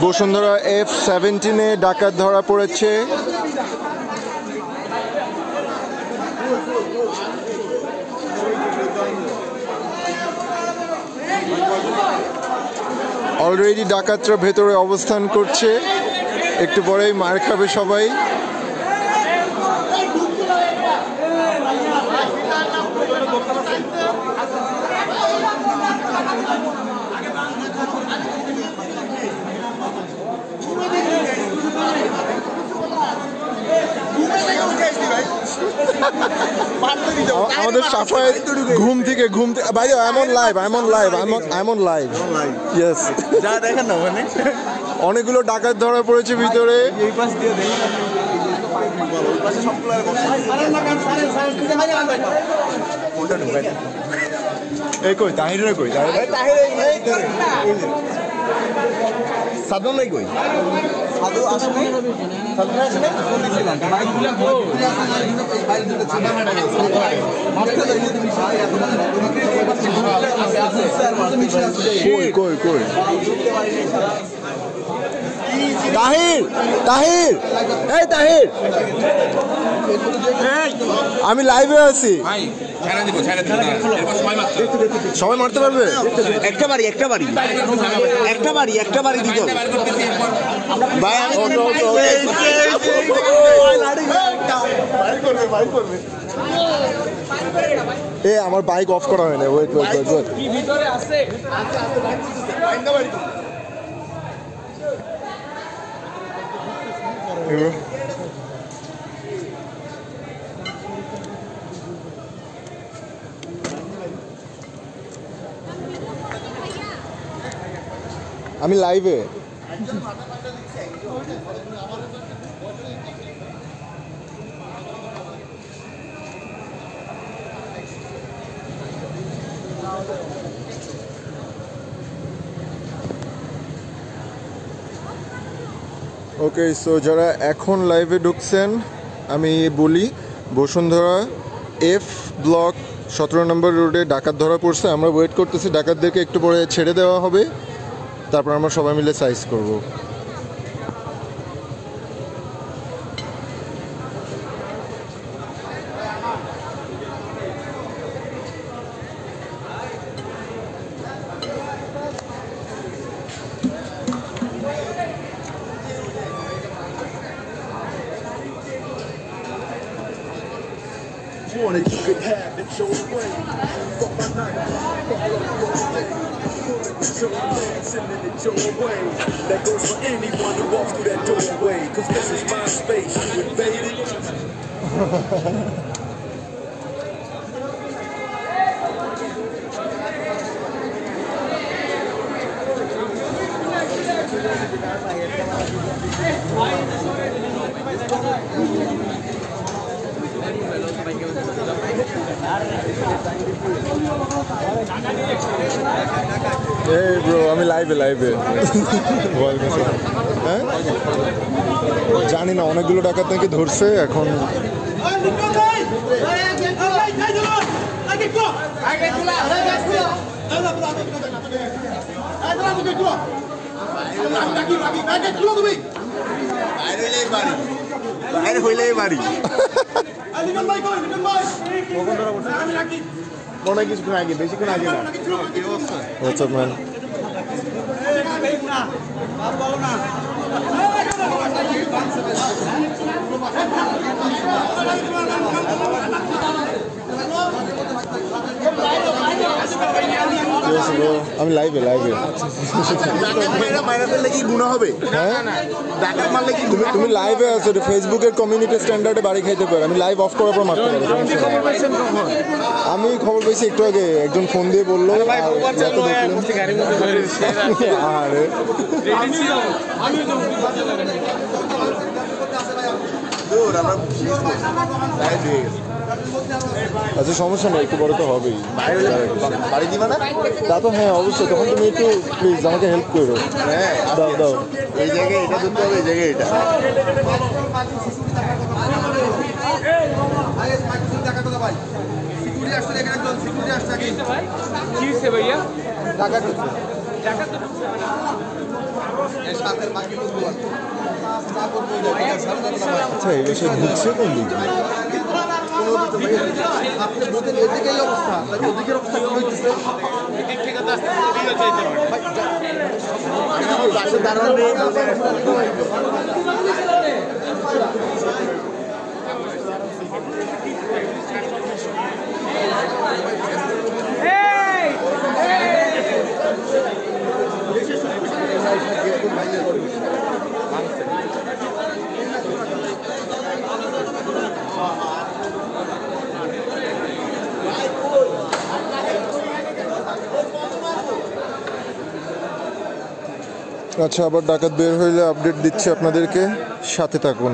Bashundhara F-17 ডাকাত ধরা পড়েছে। অলরেডি ডাকাতরা ভেতরে অবস্থান করছে, একটু পরেই মার খাবে সবাই। আমাদের সাফাই ঘুম থেকে ভাই I'm on live yes যা দেখেন না মানে অনেকগুলো ডাকাত ধরা পড়েছে ভিতরে। এই পাশ দিয়ে দেখেন ওই পাশে সবগুলো কোনটা ঢুকাই এই কই তাহিরে কই সাদন নাই কই সাদু আসলে সাদু আসলে বলেছিলাম বাইকগুলো বাইক দুটো ছিল মারতে যাইনি তুমি কই তাহির আমি লাইভে আছি। সবাই মারতে পারবে? একটা বাড়ি দিত ভাই আমার বাইক অফ করা হয় না। ওয়েট ভিতরে আছে আমি লাইভে। ওকে, সো যারা এখন লাইভে ঢুকছেন আমি বলি, বসুন্ধরা F ব্লক 17 নম্বর রোডে ডাকাত ধরা পড়ছে। আমরা ওয়েট করতেছি ডাকাতদেরকে একটু পরে ছেড়ে দেওয়া হবে, তারপর আমরা সবাই মিলে সাইজ করব। Wanted you could have it your way. Fuck my night. So I'm sending it your way. That goes for anyone who walks through that doorway. Cause this is my space. You invaded. Hey bro, আমি লাইভে হ্যাঁ জানি না, অনেকগুলো ডাকাত নাকি ধরছে এখন। বাইরে হইলেই বাড়ি মনে কিছুক্ষণ আগে, বেশিক্ষণ আগে না। What's up man? আমি লাইভে গুণা হবে। হ্যাঁ তুমি লাইভে আছো, ফেসবুকের কমিউনিটি স্ট্যান্ডার্ডে বাড়ি খাইতে পারো। আমি লাইভ অফ করার পর মারতে পারি। আমি খবর পেয়েছি একটু আগে, একজন ফোন দিয়ে বললো। আরে আচ্ছা সমস্যা নেই, একটু বড় তো হবেই। বাড়ি দিবা না? তা তো হ্যাঁ অবশ্যই, তখন তুমি একটু প্লিজ আমাকে হেল্প করো। হ্যাঁ দাও এই জায়গায় এটা ধরতে হবে, এই জায়গায় এটা। কি হয়েছে ভাইয়া? আচ্ছা এই বিষয়ে ঢুকছে কোন দিকে? আচ্ছা, আবার ডাকাত বের হইলে আপডেট দিচ্ছি আপনাদেরকে, সাথে থাকুন।